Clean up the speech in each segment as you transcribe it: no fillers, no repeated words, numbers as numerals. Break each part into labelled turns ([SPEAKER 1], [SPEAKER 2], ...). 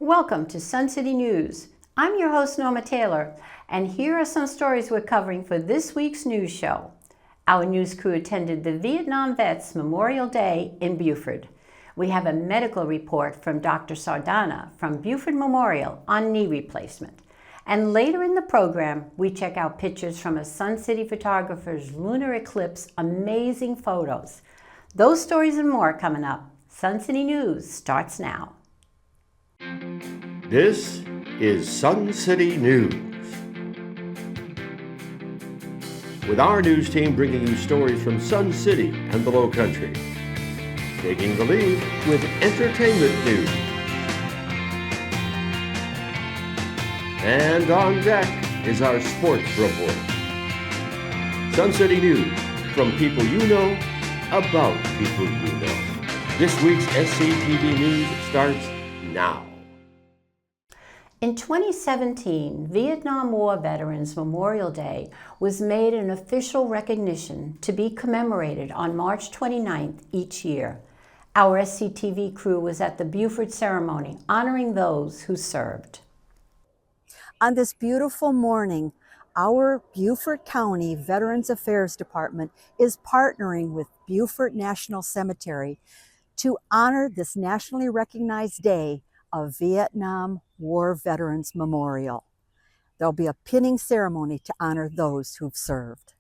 [SPEAKER 1] Welcome to Sun City News. I'm your host, Norma Taylor, and here are some stories we're covering for this week's news show. Our news crew attended the Vietnam Vets Memorial Day in Beaufort. We have a medical report from Dr. Sardana from Beaufort Memorial on knee replacement. And later in the program, we check out pictures from a Sun City photographer's lunar eclipse amazing photos. Those stories and more coming up. Sun City News starts now.
[SPEAKER 2] This is Sun City News. With our news team bringing you stories from Sun City and the Low Country. Taking the lead with entertainment news. And on deck is our sports report. Sun City News, from people you know, about people you know. This week's SCTV News starts now.
[SPEAKER 1] In 2017, Vietnam War Veterans Memorial Day was made an official recognition to be commemorated on March 29th each year. Our SCTV crew was at the Beaufort ceremony honoring those who served.
[SPEAKER 3] On this beautiful morning, our Beaufort County Veterans Affairs Department is partnering with Beaufort National Cemetery to honor this nationally recognized day of Vietnam War Veterans Memorial. There'll be a pinning ceremony to honor those who've served.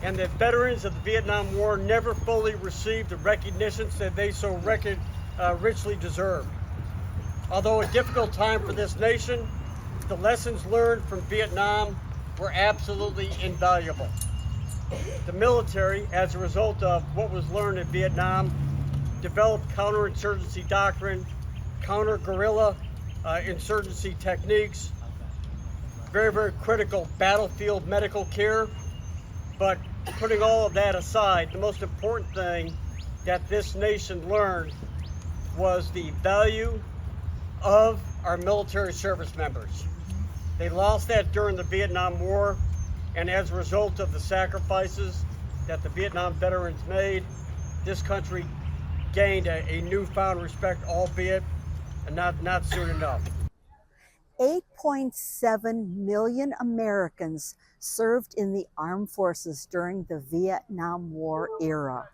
[SPEAKER 4] And the veterans of the Vietnam War never fully received the recognitions that they so richly deserved. Although a difficult time for this nation, the lessons learned from Vietnam were absolutely invaluable. The military, as a result of what was learned in Vietnam, developed counterinsurgency doctrine, counter-guerrilla insurgency techniques, very critical battlefield medical care. But putting all of that aside, the most important thing that this nation learned was the value of our military service members. They lost that during the Vietnam War, and as a result of the sacrifices that the Vietnam veterans made, this country gained a newfound respect, albeit not soon enough.
[SPEAKER 3] 8.7 million Americans served in the armed forces during the Vietnam War era.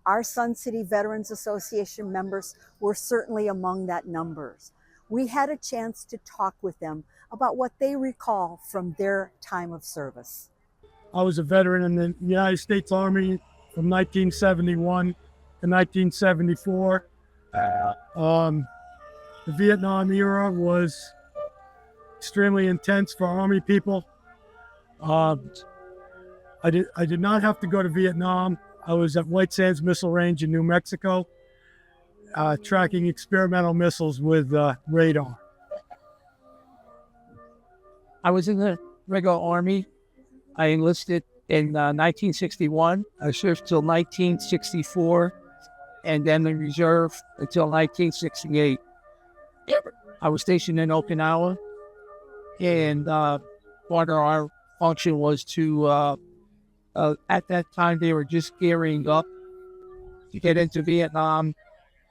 [SPEAKER 3] Our Sun City Veterans Association members were certainly among that numbers. We had a chance to talk with them about what they recall from their time of service.
[SPEAKER 5] I was a veteran in the United States Army from 1971 to 1974. The Vietnam era was extremely intense for Army people. I did not have to go to Vietnam. I was at White Sands Missile Range in New Mexico, tracking experimental missiles with radar.
[SPEAKER 6] I was in the regular Army. I enlisted in 1961. I served till 1964, and then the reserve until 1968. I was stationed in Okinawa, and part of our function was to, at that time, they were just gearing up to get into Vietnam.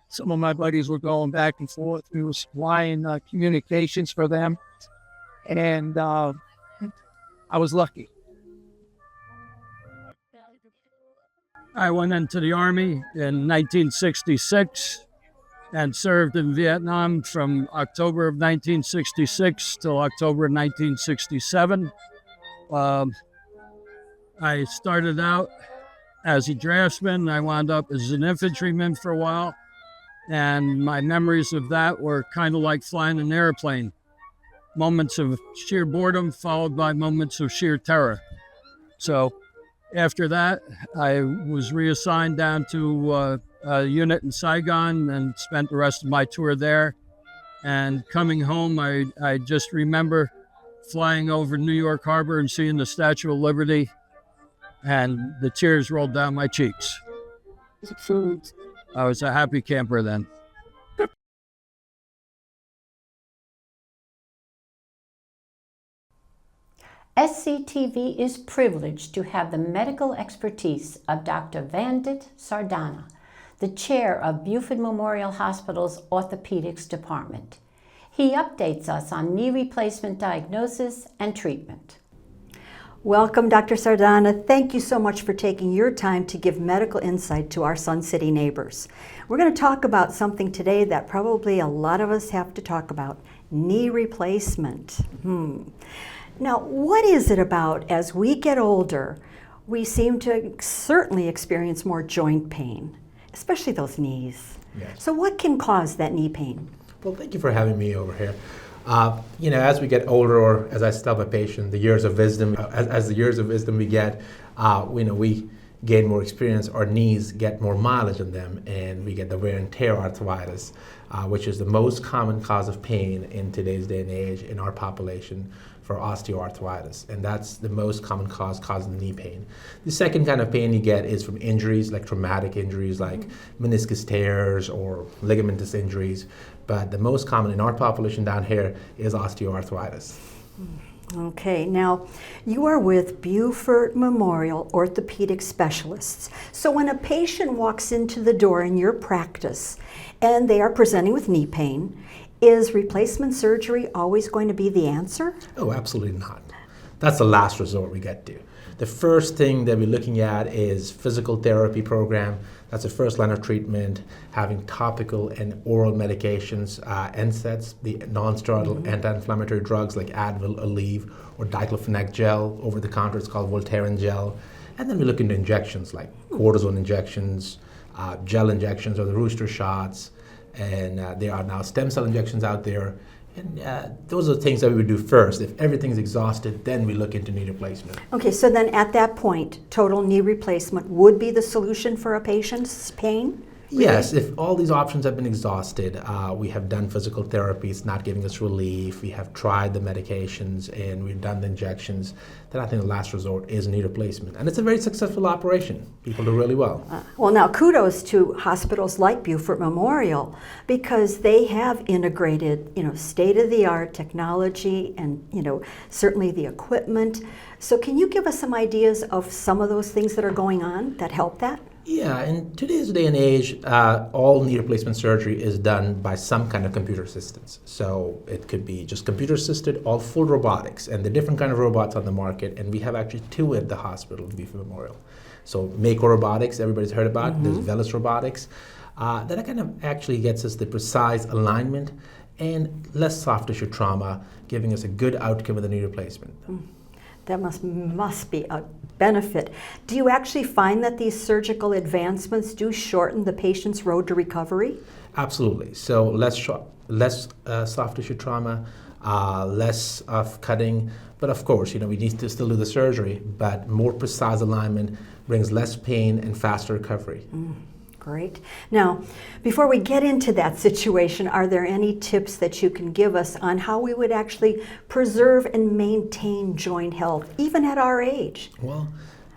[SPEAKER 6] Some of my buddies were going back and forth. We were supplying communications for them, and I was lucky.
[SPEAKER 5] I went into the Army in 1966 and served in Vietnam from October of 1966 till October of 1967. I started out as a draftsman. I wound up as an infantryman for a while. And my memories of that were kind of like flying an airplane. Moments of sheer boredom followed by moments of sheer terror. So after that, I was reassigned down to a unit in Saigon and spent the rest of my tour there. And coming home, I just remember flying over New York Harbor and seeing the Statue of Liberty, and the tears rolled down my cheeks. I was a happy camper then.
[SPEAKER 1] SCTV is privileged to have the medical expertise of Dr. Vandit Sardana, the chair of Beaufort Memorial Hospital's Orthopedics Department. He updates us on knee replacement diagnosis and treatment.
[SPEAKER 3] Welcome, Dr. Sardana. Thank you so much for taking your time to give medical insight to our Sun City neighbors. We're going to talk about something today that probably a lot of us have to talk about, knee replacement. Now, what is it about as we get older, we seem to certainly experience more joint pain, especially those knees.
[SPEAKER 7] Yes.
[SPEAKER 3] So what can cause that knee pain?
[SPEAKER 7] Well, thank you for having me over here. As we get older, or as I tell my patient, the years of wisdom, as the years of wisdom we get, we gain more experience, our knees get more mileage in them, and we get the wear and tear arthritis, which is the most common cause of pain in today's day and age in our population for osteoarthritis, and that's the most common cause causing knee pain. The second kind of pain you get is from injuries, like traumatic injuries like meniscus tears or ligamentous injuries, but the most common in our population down here is osteoarthritis.
[SPEAKER 3] Okay, now you are with Beaufort Memorial Orthopedic Specialists. So when a patient walks into the door in your practice and they are presenting with knee pain, is replacement surgery always going to be the answer?
[SPEAKER 7] Oh, absolutely not. That's the last resort we get to. The first thing that we're looking at is physical therapy program. That's the first line of treatment, having topical and oral medications, NSAIDs, the non-steroidal anti-inflammatory drugs like Advil, Aleve, or diclofenac gel. Over the counter, it's called Voltaren gel. And then we look into injections like cortisone injections, gel injections, or the rooster shots. And there are now stem cell injections out there. And those are the things that we would do first. If everything's exhausted, then we look into knee replacement.
[SPEAKER 3] Okay, so then at that point, total knee replacement would be the solution for a patient's pain? Really?
[SPEAKER 7] Yes, if all these options have been exhausted, we have done physical therapy, it's not giving us relief, we have tried the medications and we've done the injections, then I think the last resort is knee replacement. And it's a very successful operation. People do really well.
[SPEAKER 3] Well, now kudos to hospitals like Beaufort Memorial because they have integrated, state-of-the-art technology and, certainly the equipment. So can you give us some ideas of some of those things that are going on that help that?
[SPEAKER 7] Yeah, in today's day and age, all knee replacement surgery is done by some kind of computer assistance. So it could be just computer assisted or full robotics, and the different kind of robots on the market, and we have actually two at the hospital, Beaufort Memorial. So Mako Robotics, everybody's heard about, there's Velis Robotics. That kind of actually gets us the precise alignment and less soft tissue trauma, giving us a good outcome with the knee replacement.
[SPEAKER 3] That must be a benefit. Do you actually find that these surgical advancements do shorten the patient's road to recovery?
[SPEAKER 7] Absolutely. So less soft tissue trauma, less of cutting, but of course, we need to still do the surgery, but more precise alignment brings less pain and faster recovery.
[SPEAKER 3] Great. Now, before we get into that situation, are there any tips that you can give us on how we would actually preserve and maintain joint health, even at our age?
[SPEAKER 7] Well,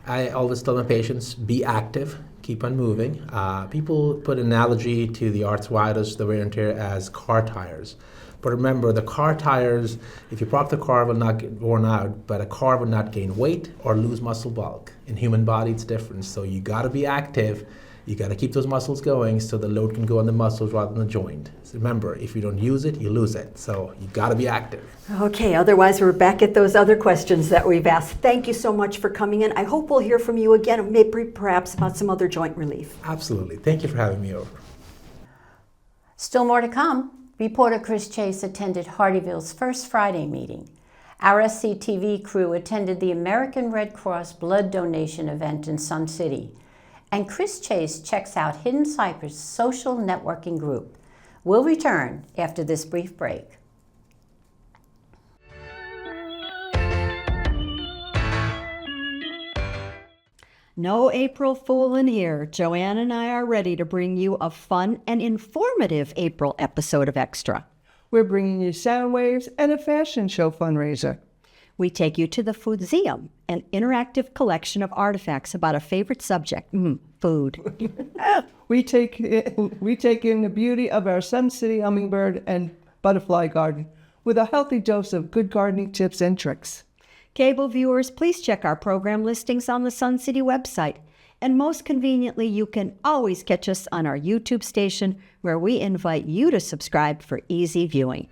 [SPEAKER 7] I always tell my patients, be active, keep on moving. People put an analogy to the arthritis, the wear and tear, as car tires. But remember, the car tires, if you park the car, will not get worn out, but a car will not gain weight or lose muscle bulk. In human body, it's different. So you got to be active. You got to keep those muscles going so the load can go on the muscles rather than the joint. So remember, if you don't use it, you lose it. So you got to be active.
[SPEAKER 3] Okay, otherwise we're back at those other questions that we've asked. Thank you so much for coming in. I hope we'll hear from you again, maybe perhaps about some other joint relief.
[SPEAKER 7] Absolutely. Thank you for having me over.
[SPEAKER 1] Still more to come. Reporter Chris Chase attended Hardeeville's Frst Friday meeting. Our SCTV crew attended the American Red Cross blood donation event in Sun City. And Chris Chase checks out Hidden Cypress' social networking group. We'll return after this brief break.
[SPEAKER 3] No April Fool in here. Joanne and I are ready to bring you a fun and informative April episode of Extra.
[SPEAKER 8] We're bringing you sound waves and a fashion show fundraiser.
[SPEAKER 3] We take you to the Foodseum, an interactive collection of artifacts about a favorite subject, food.
[SPEAKER 8] We take in the beauty of our Sun City hummingbird and butterfly garden with a healthy dose of good gardening tips and tricks.
[SPEAKER 3] Cable viewers, please check our program listings on the Sun City website. And most conveniently, you can always catch us on our YouTube station where we invite you to subscribe for easy viewing.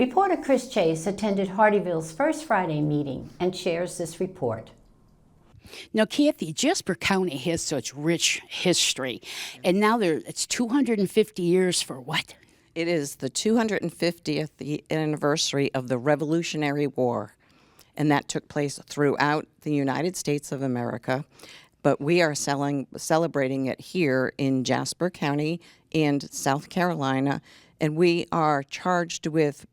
[SPEAKER 1] Reporter Chris Chase attended Hardeeville's Frst Friday meeting and shares this report.
[SPEAKER 9] Now, Kathy, Jasper County has such rich history, and now it's 250 years for what?
[SPEAKER 10] It is the 250th anniversary of the Revolutionary War, and that took place throughout the United States of America, but we are celebrating it here in Jasper County and South Carolina, and we are charged with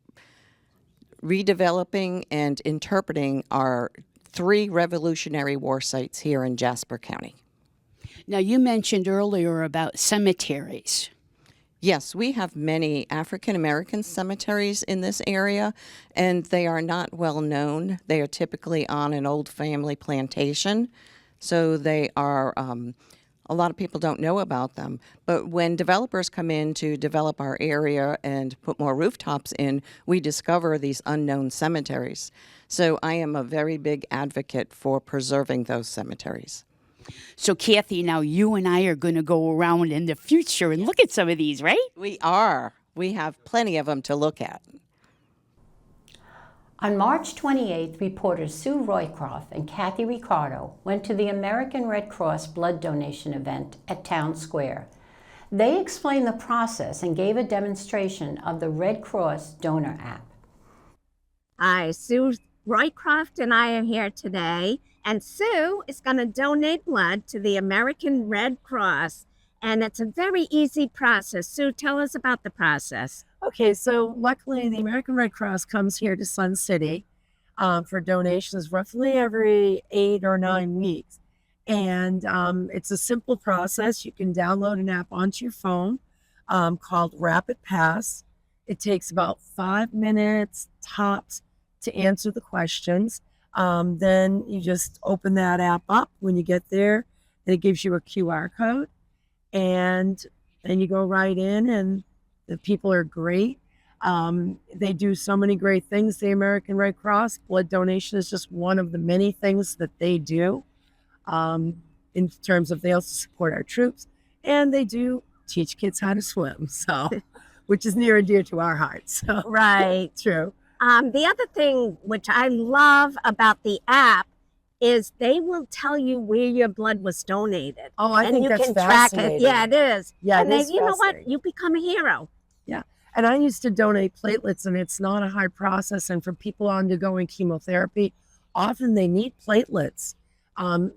[SPEAKER 10] redeveloping and interpreting our 3 Revolutionary War sites here in Jasper County.
[SPEAKER 9] Now, you mentioned earlier about cemeteries.
[SPEAKER 10] Yes, we have many African American cemeteries in this area, and they are not well known. They are typically on an old family plantation, so they are, a lot of people don't know about them. But when developers come in to develop our area and put more rooftops in, we discover these unknown cemeteries. So I am a very big advocate for preserving those cemeteries.
[SPEAKER 9] So, Kathy, now you and I are going to go around in the future and look at some of these, right?
[SPEAKER 10] We are. We have plenty of them to look at.
[SPEAKER 1] On March 28th, reporters Sue Roycroft and Kathy Ricardo went to the American Red Cross blood donation event at Town Square. They explained the process and gave a demonstration of the Red Cross donor app.
[SPEAKER 11] Hi, Sue Roycroft and I are here today, and Sue is going to donate blood to the American Red Cross, and it's a very easy process. Sue, tell us about the process.
[SPEAKER 12] Okay, so luckily the American Red Cross comes here to Sun City for donations roughly every 8 or 9 weeks. And it's a simple process. You can download an app onto your phone called Rapid Pass. It takes about 5 minutes tops to answer the questions. Then you just open that app up when you get there, and it gives you a QR code. And then you go right in, and the people are great. They do so many great things, the American Red Cross. Blood donation is just one of the many things that they do in terms of they also support our troops. And they do teach kids how to swim, so which is near and dear to our hearts. So.
[SPEAKER 11] Right.
[SPEAKER 12] True.
[SPEAKER 11] The other thing which I love about the app is they will tell you where your blood was donated.
[SPEAKER 12] Oh, I think that's
[SPEAKER 11] fascinating. And you can track it. Yeah, it is.
[SPEAKER 12] Yeah,
[SPEAKER 11] and then, you know what? You become a hero.
[SPEAKER 12] Yeah. And I used to donate platelets, and it's not a hard process. And for people undergoing chemotherapy, often they need platelets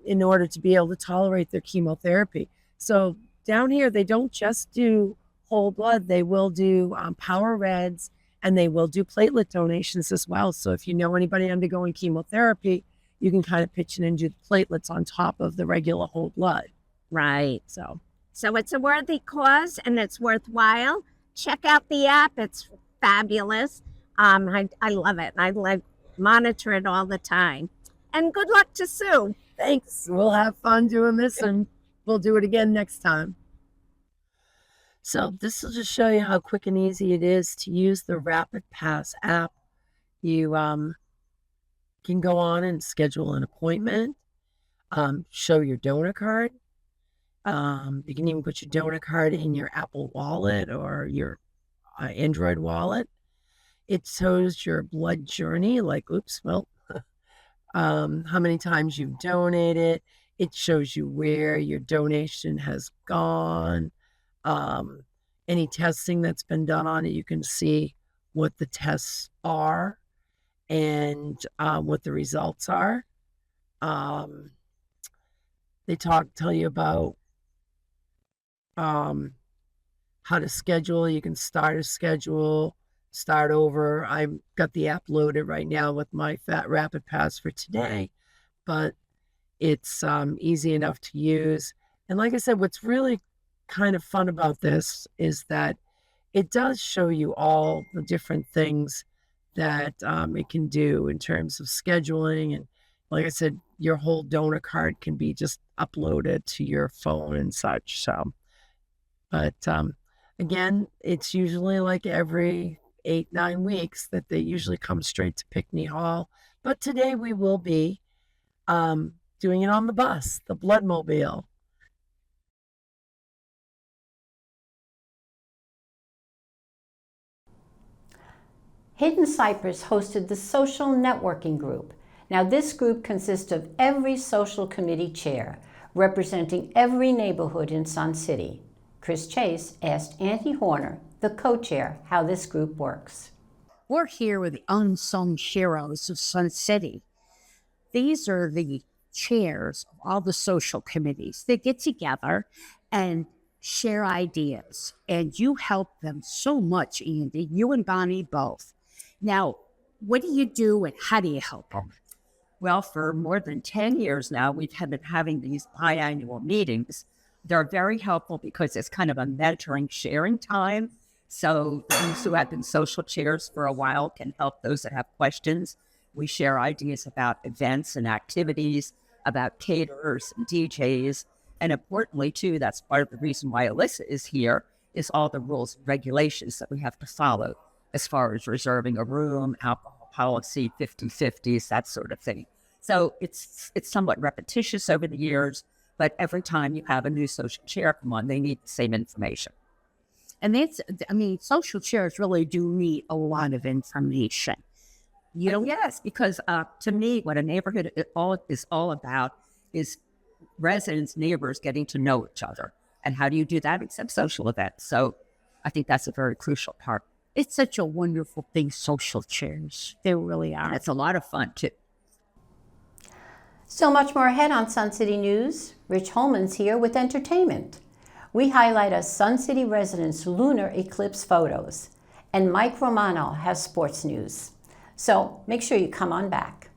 [SPEAKER 12] in order to be able to tolerate their chemotherapy. So down here, they don't just do whole blood. They will do power reds, and they will do platelet donations as well. So if you know anybody undergoing chemotherapy, you can kind of pitch in and do platelets on top of the regular whole blood.
[SPEAKER 11] Right. So it's a worthy cause, and it's worthwhile. Check out the app. It's fabulous. I love it. I monitor it all the time. And good luck to Sue.
[SPEAKER 12] Thanks. We'll have fun doing this, and we'll do it again next time. So this will just show you how quick and easy it is to use the Rapid Pass app. You can go on and schedule an appointment, show your donor card. You can even put your donor card in your Apple Wallet or your Android wallet. It shows your blood journey, like, how many times you've donated. It shows you where your donation has gone. Any testing that's been done on it, you can see what the tests are and what the results are. They tell you about how to schedule. You can start a schedule, start over. I've got the app loaded right now with my Rapid Pass for today, but it's easy enough to use. And like I said, what's really kind of fun about this is that it does show you all the different things that it can do in terms of scheduling. And like I said, your whole donor card can be just uploaded to your phone and such. So, but again, it's usually like every 8-9 weeks that they usually come straight to Pickney Hall. But today we will be doing it on the bus, the Bloodmobile.
[SPEAKER 1] Hidden Cypress hosted the Social Networking Group. Now, this group consists of every social committee chair, representing every neighborhood in Sun City. Chris Chase asked Auntie Horner, the co-chair, how this group works.
[SPEAKER 9] We're here with the unsung heroes of Sun City. These are the chairs of all the social committees. They get together and share ideas, and you help them so much, Andy, you and Bonnie both. Now, what do you do and how do you help them?
[SPEAKER 13] Well, for more than 10 years now, we've been having these biannual meetings. They're very helpful because it's kind of a mentoring, sharing time. So those who have been social chairs for a while can help those that have questions. We share ideas about events and activities, about caterers and DJs. And importantly, too, that's part of the reason why Alyssa is here, is all the rules and regulations that we have to follow as far as reserving a room, alcohol policy, 50/50s, that sort of thing. So it's somewhat repetitious over the years, but every time you have a new social chair come on, they need the same information.
[SPEAKER 9] And social chairs really do need a lot of information.
[SPEAKER 13] Yes, because to me, what a neighborhood is all about is residents, neighbors getting to know each other. And how do you do that except social events? So I think that's a very crucial part.
[SPEAKER 9] It's such a wonderful thing, social chairs. They really are.
[SPEAKER 13] And it's a lot of fun, too.
[SPEAKER 1] So much more ahead on Sun City News. Rich Holman's here with entertainment. We highlight a Sun City resident's lunar eclipse photos. And Mike Romano has sports news. So make sure you come on back.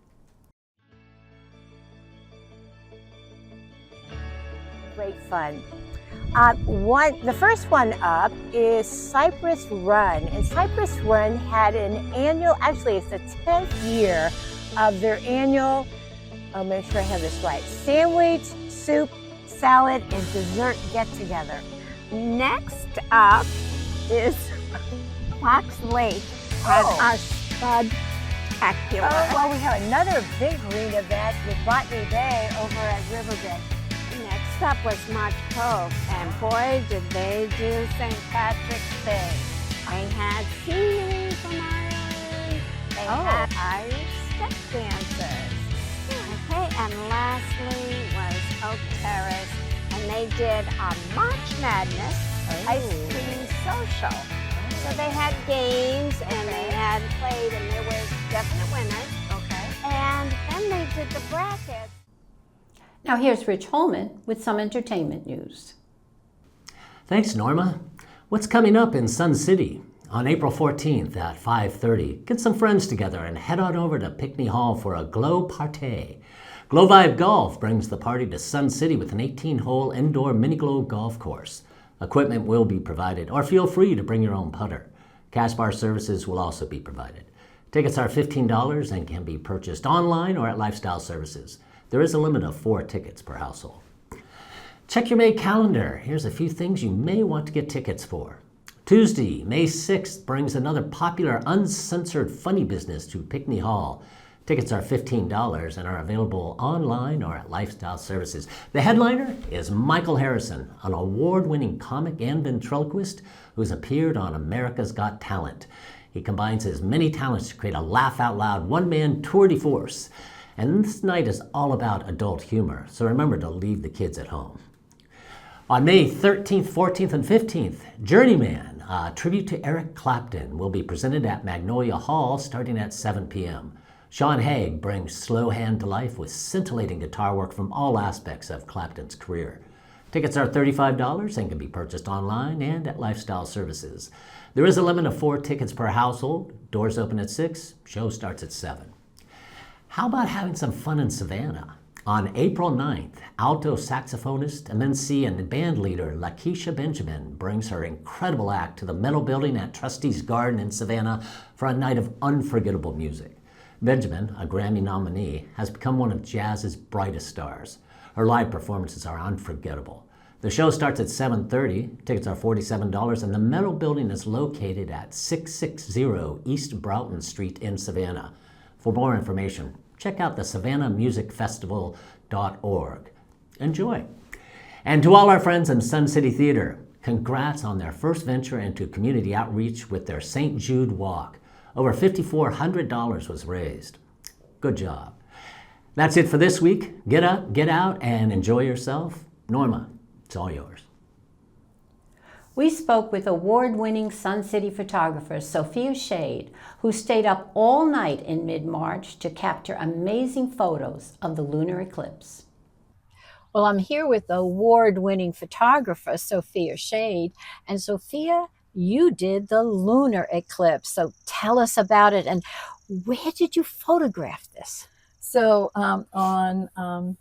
[SPEAKER 11] Great fun. The first one up is Cypress Run. And Cypress Run had an annual, actually it's the 10th year of their annual, I'll make sure I have this right, sandwich, soup, salad, and dessert get-together. Next up is Fox Lake has a spud-tacular.
[SPEAKER 14] Well, we have another big green event with Botany Bay over at Riverbend.
[SPEAKER 11] Next up was March Cove, and boy, did they do St. Patrick's Day. They had scenery from Ireland. They had Irish step dancers. Okay, and lastly was Oak Terrace, and they did a March Madness ice cream social. So they had games, and they had played, and there was definite winners. Okay. And then they did the brackets.
[SPEAKER 1] Now here's Rich Holman with some entertainment news.
[SPEAKER 15] Thanks, Norma. What's coming up in Sun City? On April 14th at 5:30, get some friends together and head on over to Pickney Hall for a Glow Party. Glow Vibe Golf brings the party to Sun City with an 18-hole indoor mini-glow golf course. Equipment will be provided, or feel free to bring your own putter. Cash bar services will also be provided. Tickets are $15 and can be purchased online or at Lifestyle Services. There is a limit of 4 tickets per household. Check your May calendar. Here's a few things you may want to get tickets for. Tuesday, May 6th, brings another popular uncensored funny business to Pickney Hall. Tickets are $15 and are available online or at Lifestyle Services. The headliner is Michael Harrison, an award-winning comic and ventriloquist who's appeared on America's Got Talent. He combines his many talents to create a laugh-out-loud one-man tour de force. And this night is all about adult humor, so remember to leave the kids at home. On May 13th, 14th, and 15th, Journeyman, a tribute to Eric Clapton, will be presented at Magnolia Hall starting at 7 p.m. Sean Haig brings slow hand to life with scintillating guitar work from all aspects of Clapton's career. Tickets are $35 and can be purchased online and at Lifestyle Services. There is a limit of 4 tickets per household. Doors open at 6, show starts at 7. How about having some fun in Savannah? On April 9th, alto saxophonist, MNC, and band leader Lakeisha Benjamin brings her incredible act to the Metal Building at Trustees Garden in Savannah for a night of unforgettable music. Benjamin, a Grammy nominee, has become one of jazz's brightest stars. Her live performances are unforgettable. The show starts at 7:30, tickets are $47, and the Metal Building is located at 660 East Broughton Street in Savannah. For more information, check out the SavannahMusicFestival.org. Enjoy. And to all our friends in Sun City Theater, congrats on their first venture into community outreach with their St. Jude Walk. Over $5,400 was raised. Good job. That's it for this week. Get up, get out, and enjoy yourself. Norma, it's all yours.
[SPEAKER 1] We spoke with award-winning Sun City photographer Sophia Schade, who stayed up all night in mid-March to capture amazing photos of the lunar eclipse. Well, I'm here with award-winning photographer Sophia Schade. And Sophia, you did the lunar eclipse. So tell us about it, and where did you photograph this?
[SPEAKER 16] So on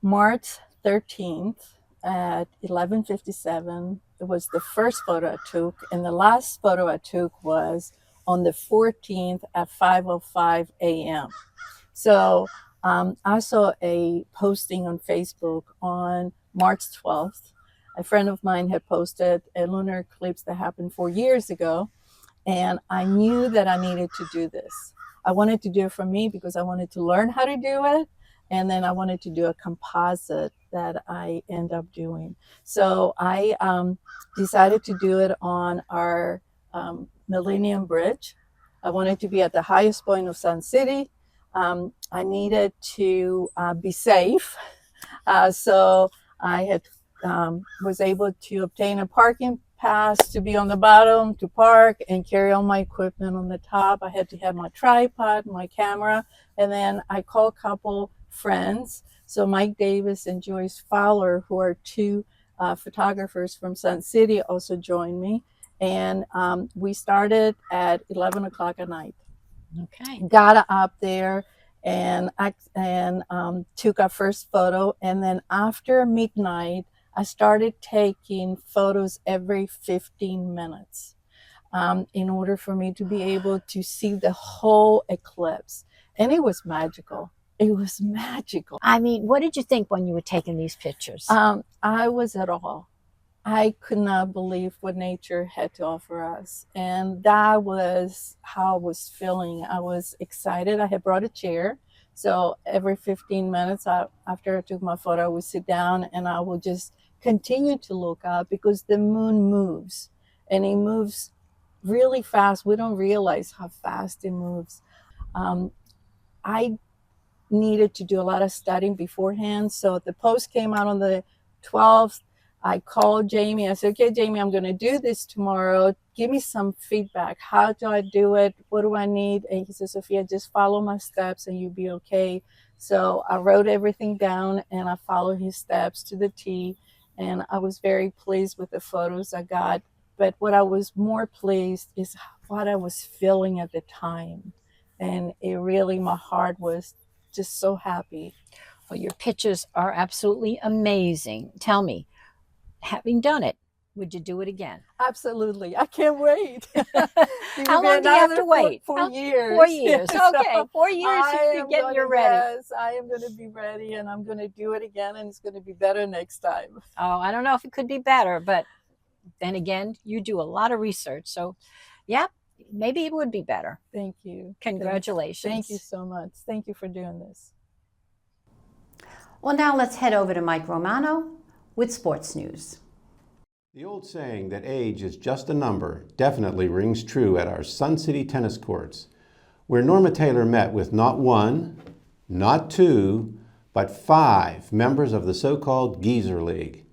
[SPEAKER 16] March 13th at 11:57, it was the first photo I took, and the last photo I took was on the 14th at 5:05 a.m. So I saw a posting on Facebook on March 12th. A friend of mine had posted a lunar eclipse that happened 4 years ago, and I knew that I needed to do this. I wanted to do it for me because I wanted to learn how to do it, and then I wanted to do a composite that I end up doing. So I decided to do it on our Millennium Bridge. I wanted to be at the highest point of Sun City. I needed to be safe. So I had was able to obtain a parking pass to be on the bottom to park and carry all my equipment on the top. I had to have my tripod, my camera, and then I called a couple friends. So Mike Davis and Joyce Fowler, who are two photographers from Sun City, also joined me. And we started at 11 o'clock at night.
[SPEAKER 1] Okay.
[SPEAKER 16] Got up there and took our first photo. And then after midnight, I started taking photos every 15 minutes in order for me to be able to see the whole eclipse. And it was magical. It was magical.
[SPEAKER 1] I mean, what did you think when you were taking these pictures?
[SPEAKER 16] I was at awe. I could not believe what nature had to offer us. And that was how I was feeling. I was excited. I had brought a chair. So every 15 minutes after I took my photo, I would sit down and I would just continue to look up because the moon moves and it moves really fast. We don't realize how fast it moves. I needed to do a lot of studying beforehand. So the post came out on the 12th. I called Jamie. I said, okay, Jamie, I'm going to do this tomorrow. Give me some feedback. How do I do it? What do I need? And he said, Sophia, just follow my steps and you'll be okay. So I wrote everything down and I followed his steps to the T. And I was very pleased with the photos I got. But what I was more pleased is what I was feeling at the time. And it really, my heart was just so happy.
[SPEAKER 1] Well, your pictures are absolutely amazing. Tell me, having done it, would you do it again?
[SPEAKER 16] Absolutely. I can't wait.
[SPEAKER 1] How long do you have to wait?
[SPEAKER 16] 4 years.
[SPEAKER 1] 4 years.
[SPEAKER 16] So
[SPEAKER 1] Okay, 4 years you're ready.
[SPEAKER 16] Yes, I am going to be ready and I'm going to do it again and it's going to be better next time.
[SPEAKER 1] Oh, I don't know if it could be better, but then again, you do a lot of research. So, yeah, maybe it would be better.
[SPEAKER 16] Thank you.
[SPEAKER 1] Congratulations.
[SPEAKER 16] Thank you so much. Thank you for doing this.
[SPEAKER 1] Well, now let's head over to Mike Romano with sports news.
[SPEAKER 17] The old saying that age is just a number definitely rings true at our Sun City tennis courts, where Norma Taylor met with not one, not two, but 5 members of the so-called Geyser League,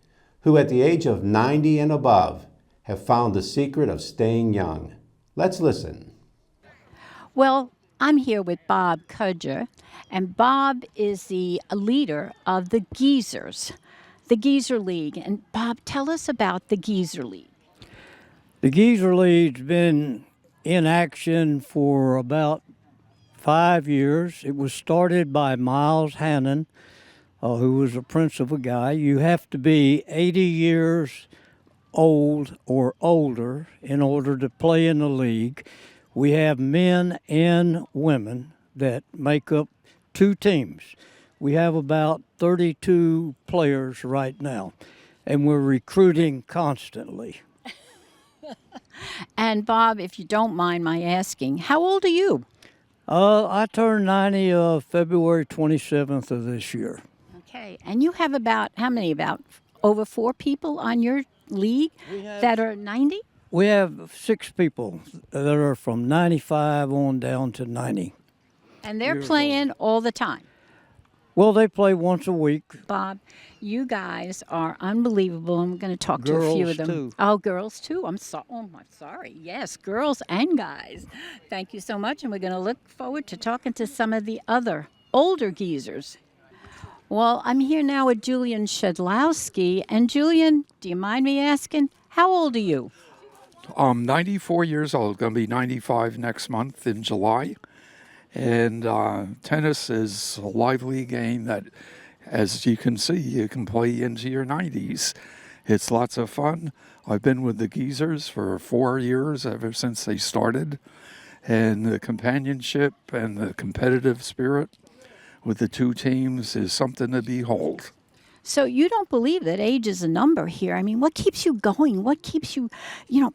[SPEAKER 17] who at the age of 90 and above have found the secret of staying young. Let's listen.
[SPEAKER 1] Well, I'm here with Bob Kudger, and Bob is the leader of the Geysers, the Geyser League. And Bob, tell us about the Geyser League.
[SPEAKER 18] The Geyser League's been in action for about 5 years. It was started by Miles Hannon, who was a principal guy. You have to be 80 years old or older in order to play in the league. We have men and women that make up 2 teams. We have about 32 players right now, and we're recruiting constantly.
[SPEAKER 1] And Bob, if you don't mind my asking, how old are you?
[SPEAKER 18] I turned 90 February 27th of this year.
[SPEAKER 1] Okay, and you have about, how many, about over 4 people on your league that are 90?
[SPEAKER 18] We have 6 people that are from 95 on down to 90.
[SPEAKER 19] And they're playing all the time.
[SPEAKER 18] Well, they play once a week.
[SPEAKER 19] Bob, you guys are unbelievable. I'm going to talk to a few of them.
[SPEAKER 18] Girls, too.
[SPEAKER 19] Oh, girls too. I'm sorry. Yes, girls and guys. Thank you so much. And we're going to look forward to talking to some of the other older geezers. Well, I'm here now with Julian Shedlowski. And Julian, do you mind me asking, how old are you?
[SPEAKER 20] I'm 94 years old, going to be 95 next month in July. And tennis is a lively game that, as you can see, you can play into your 90s. It's lots of fun. I've been with the Geysers for 4 years, ever since they started. And the companionship and the competitive spirit with the two teams is something to behold.
[SPEAKER 19] So you don't believe that age is a number here. I mean, what keeps you going? What keeps you,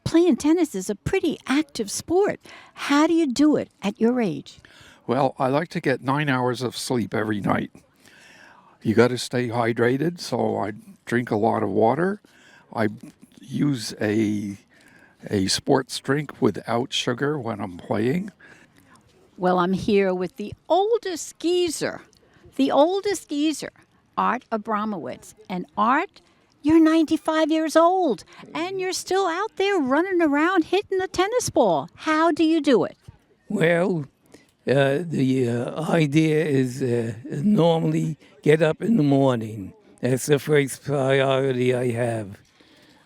[SPEAKER 19] playing tennis is a pretty active sport. How do you do it at your age?
[SPEAKER 20] Well, I like to get 9 hours of sleep every night. You got to stay hydrated, so I drink a lot of water. I use a sports drink without sugar when I'm playing.
[SPEAKER 19] Well, I'm here with the oldest geezer, Art Abramowitz. And Art, you're 95 years old, and you're still out there running around hitting the tennis ball. How do you do it?
[SPEAKER 21] Well, the idea is normally get up in the morning. That's the first priority I have.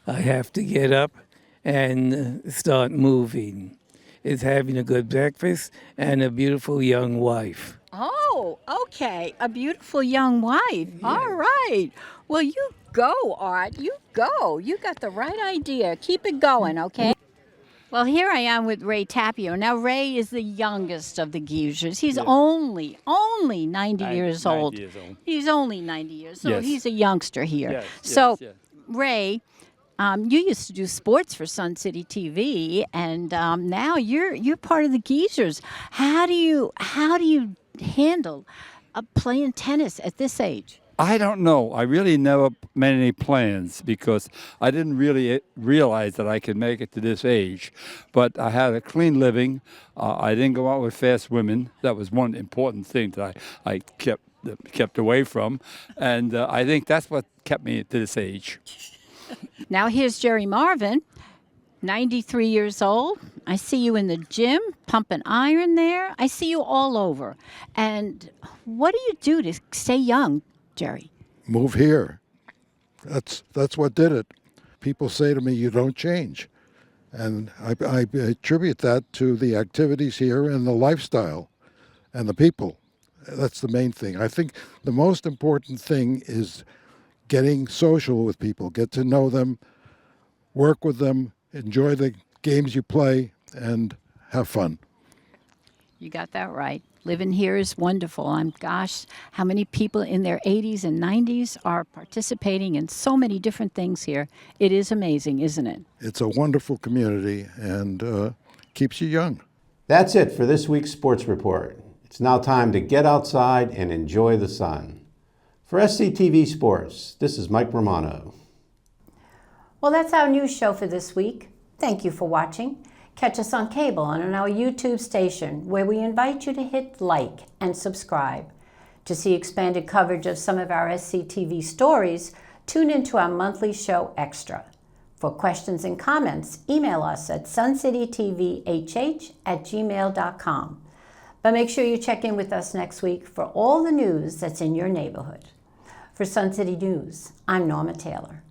[SPEAKER 21] I have to get up and start moving. It's having a good breakfast and a beautiful young wife.
[SPEAKER 19] Oh, okay. A beautiful young wife. Yeah. All right. Well, you go, Art. You go. You got the right idea. Keep it going, okay? Well, here I am with Ray Tapio. Now, Ray is the youngest of the geezers. He's only 90 years old. He's only 90 years old. He's a youngster here. Ray, you used to do sports for Sun City TV, and now you're part of the geezers. How do you handle playing tennis at this age?
[SPEAKER 22] I don't know. I really never made any plans because I didn't really realize that I could make it to this age. But I had a clean living. I didn't go out with fast women. That was one important thing that I kept away from. And I think that's what kept me to this age.
[SPEAKER 19] Now here's Jerry Marvin, 93 years old. I see you in the gym, pumping iron there. I see you all over. And what do you do to stay young, Jerry?
[SPEAKER 23] Move here. That's what did it. People say to me, you don't change. And I attribute that to the activities here and the lifestyle and the people. That's the main thing. I think the most important thing is getting social with people, get to know them, work with them, enjoy the games you play, and have fun.
[SPEAKER 19] You got that right. Living here is wonderful. Gosh, how many people in their 80s and 90s are participating in so many different things here. It is amazing, isn't it?
[SPEAKER 23] It's a wonderful community and keeps you young.
[SPEAKER 17] That's it for this week's Sports Report. It's now time to get outside and enjoy the sun. For SCTV Sports, this is Mike Romano.
[SPEAKER 1] Well, that's our news show for this week. Thank you for watching. Catch us on cable and on our YouTube station, where we invite you to hit like and subscribe. To see expanded coverage of some of our SCTV stories, tune into our monthly show Extra. For questions and comments, email us at suncitytvhh@gmail.com. But make sure you check in with us next week for all the news that's in your neighborhood. For Sun City News, I'm Norma Taylor.